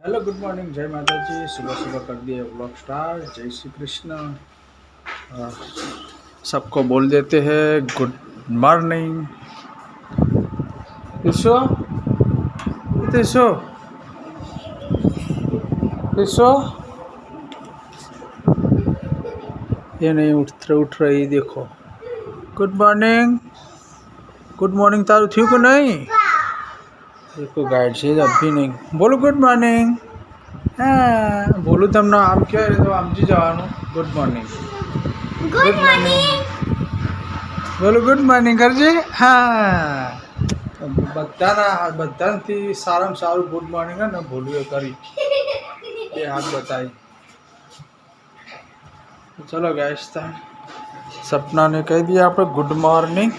Hello good morning, जय माता जी। सुबह सुबह कर दिए व्लॉग स्टार्ट। जय श्री कृष्ण। अ, सबको बोल देते हैं गुड मॉर्निंग। ईशो, ईशो, ईशो, ये नहीं उठ रही, देखो। गुड मॉर्निंग, गुड मॉर्निंग तारू थी को नहीं? देखो गाइड से अब भी नहीं बोलो गुड मॉर्निंग। हाँ बोलू तमने आम क्या तो आमजी जवानु गुड मॉर्निंग। गुड मॉर्निंग बोलो, गुड मॉर्निंग करजे। हाँ બધાથી સારામાં સારું ગુડ મોર્નિંગ ને ભૂલ્યું કરી એ હાથ બતાવી। ચલો ગાઈસ, સપનાને કહી દઈએ આપણે ગુડ મોર્નિંગ।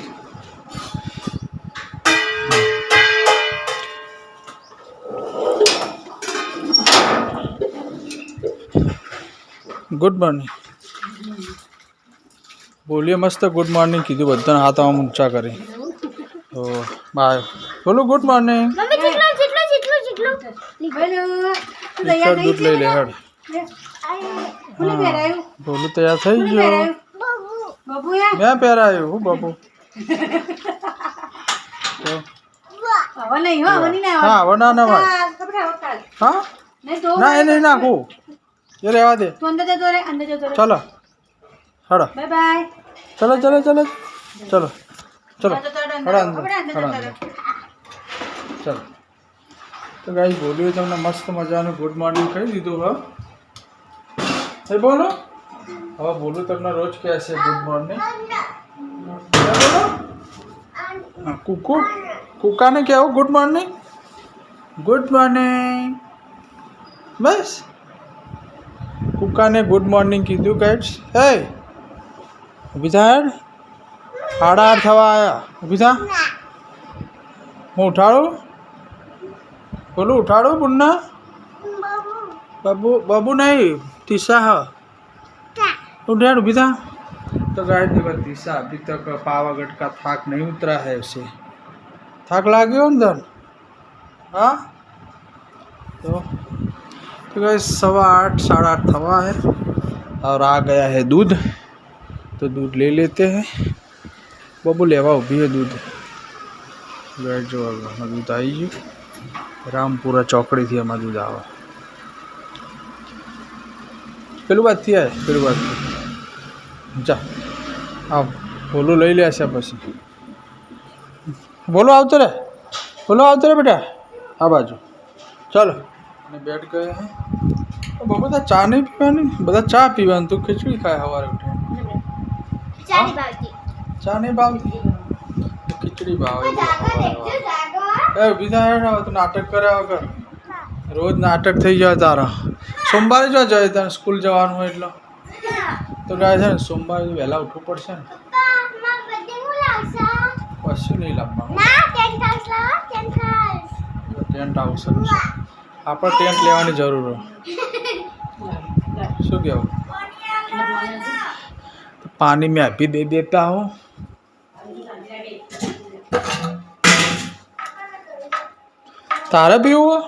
ગુડ મોર્નિંગ બોલીએ, મસ્ત ગુડ મોર્નિંગ કીધું બધાને હાથ આમ ઊંચા કરી। તો બાય બોલો ગુડ મોર્નિંગ। दूध લઈ લે હેડ। બોલું તૈયાર થઈ ગયો। મેં પહેરાયું હું બાબુ। હા વના ના ભાઈ। હા ના એ નહીં નાખું, એ રહેવા દે। चलो हड़ो बाय बाय। चलो चलो चलो चलो चलो हड़ा अंदर चलो। तो गाइस बोलिए तमने मस्त मजानु गुड मॉर्निंग कही दीधुं। बोलो हाँ बोलू तमने रोज कैसे गुड मॉर्निंग क्या बोलो। हाँ कुकू कुका ने क्या हो गुड मॉर्निंग बस। कुका ने गुड मॉर्निंग कीधु गाइड्स। हे ऊभी था यार, 8:30 थवा आया। ऊभी था, हूँ उठाड़ू बोलू उठाड़ू बुन्ना बाबू बाबू नहीं तीसा है उठाड़ ऊभी था। तो गाइड देखो तीसा अभी तक पावागढ़ का थाक नहीं उतरा है। उसे थाक लागे अंदर। हाँ तो गाइस 8:15 8:30 थवा है और आ गया है दूध। तो दूध ले लेते हैं। बबू लेवा उभी है दूध। गाइस जो दूध आई गई रामपुरा चौकड़ी थी अमा दूध आवा। पेलू बात थी आए पेलू बात थी जा आप बोलो लई ले आशा पछी बोलो आवते रे बेटा आ बाजू चलो। बैठ गए हैं। तो बाबू तो चा नहीं पीवानी, बता चा पीवानी। तू खिचड़ी खाए हवारे उठे चा नहीं भावती खिचड़ी भावे। तो नाटक करे वगर रोज नाटक थी जाए तारा। सोमवार जो जाए तारे स्कूल जवानुं होय એટલે तो गाय है सोमवार वहेला उठવું પડશે ને। કશું નહીં લાવવાનું। ટેન્ટ હાઉસ આપણે ટેન્ટ લેવાની જરૂર હોય। શું કહેવું? तो पानी में अभी दे देता हूँ। तारे भी हुआ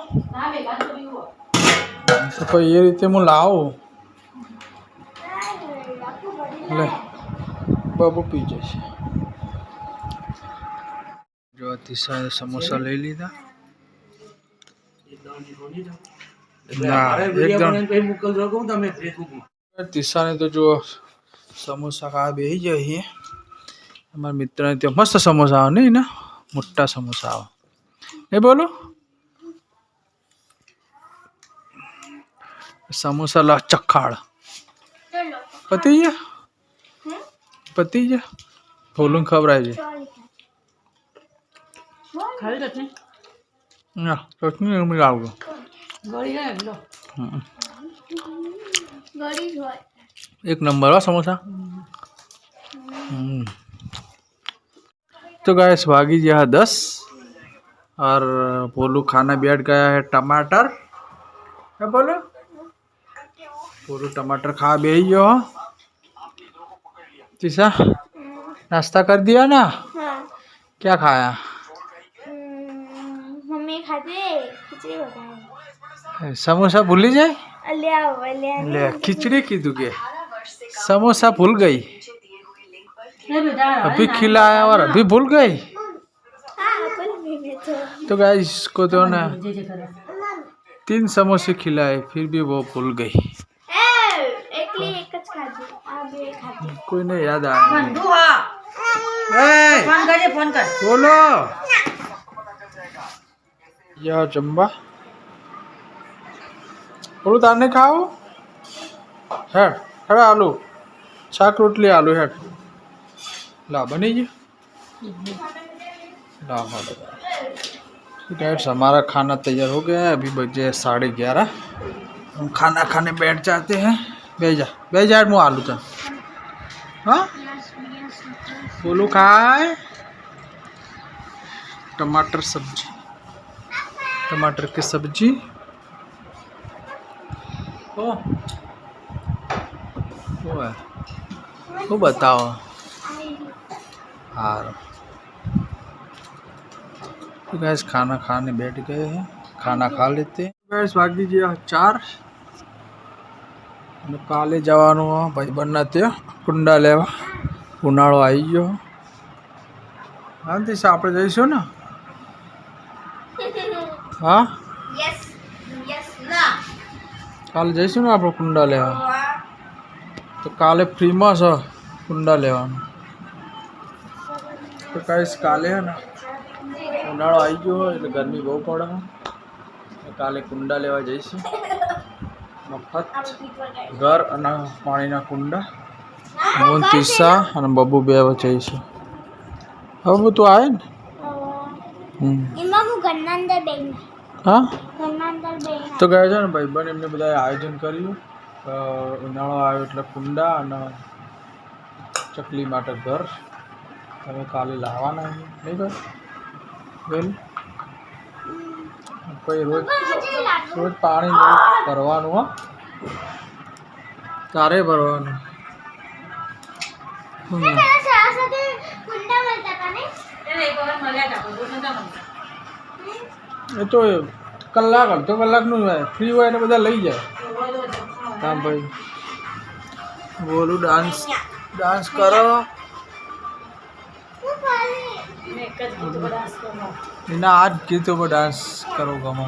तो कोई ये रीते मैं लाओ ले बाबू पी जाए। जो तीसरा समोसा ले लीधा तीसरा ने तो जो समोसा खा बेही जाए। हमारे मित्र ने तो मस्त समोसा आओ नहीं ना, मोटा समोसा आओ नहीं बोलो। समोसा ला चखाड़ पति बोलूँ खबर है जी चटनी मिलाओ एक नंबर है समोसा। तो गैस भागी जी 10 और बोलू खाना बैठ गया है टमाटर। क्या बोलो बोलू टमाटर खा बेही गयो। तीसा नाश्ता कर दिया ना। हाँ। क्या खाया? मम्मी खाते खिचड़ी बनाई। समोसा भूली जाए अलिया ले खिचड़ी कीधु के समोसा भूल गई अभी खिलाया और अभी भूल गई तो गाइस इसको तो ना 3 समोसे खिलाए फिर भी वो भूल गई कोई नहीं याद आ बोलो या जम्बा बोलो ताने खाओ हेड हेड आलू शाक रोटली आलू हेड ला बनी जी ला गाइस हमारा खाना तैयार हो गया है अभी बजे 11:30 हम खाना खाने बैठ जाते हैं बैठ जा मुँह आलू था हाँ बोलो खाए टमाटर सब्जी टमाटर की सब्जी ओ वो है वो बताओ हाँ तो गैस खाना खाने बैठ गए हैं खाना खा लेते हैं गैस बाकी जी 4 અને કાલે જવાનું ભાઈબંધના ત્યાં કુંડા લેવા ઉનાળો આવી ગયો શાંતિ આપણે જઈશું ને હા કાલે જઈશું ને આપણે કુંડા લેવા તો કાલે ફ્રીમાં છે કુંડા લેવાનું તો કાંઈ કાલે હે ને ઉનાળો આવી ગયો હોય એટલે ગરમી બહુ પડે કાલે કુંડા લેવા જઈશું મફત ઘર અને પાણીના કુંડા હું તીસા અને બબુ 2 જઈશું બબુ તું આવે ને હા તો ગયા છે ને ભાઈબંધ એમને બધાએ આયોજન કર્યું ઉનાળો આવ્યો એટલે કુંડા અને ચકલી માટે ઘર હવે કાલે લાવવાના નહીં ભાઈ કોઈ રોજ પાણી ભરવાનું હો તારે ભરવાનું એ તો કલાક અડધો કલાકનું જ હોય ફ્રી હોય એટલે બધા લઈ જાય હા ભાઈ બોલું ડાન્સ કરો એના આ જ ગીતો પર ડાન્સ કરો ગમો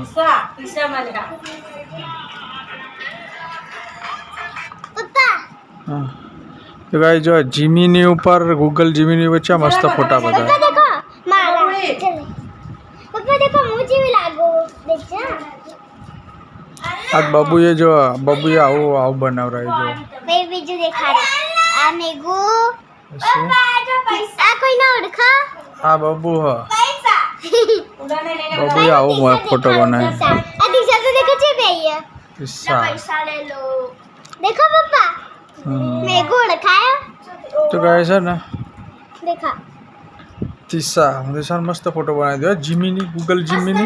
તો ગાઈ જો જીમીની ઉપર ગૂગલ જીમીની વચ્ચે મસ્ત ફોટા બધા આજ બબુએ જો બબુએ આવું બનાવરાય જો બીજું દેખાડે આ મેગુ આ કોઈ ના ઓળખા હા બબુ હ બબુએ આવું ફોટો બનાવ્યો આ દિશા તો દેખો છે ભૈया દિશા પૈસા લે લો देखो पापा मेरे को रखाया तो गाय सर ना देखा दिशा मस्त फोटो बनाई दो जिमिनी गूगल जिमिनी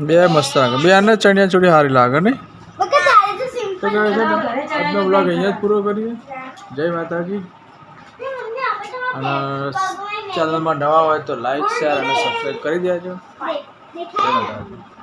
બે મસ્ત લાગે બે આને ચણિયા ચોળી હારી લાગે ને તો ગાય સર આજનો વ્લોગ અહીંયા જ પૂરો કરીએ જય માતાજી અને ચેનલમાં નવા હોય તો લાઈક શેર અને સબસ્ક્રાઈબ કરી દેજો જય માતાજી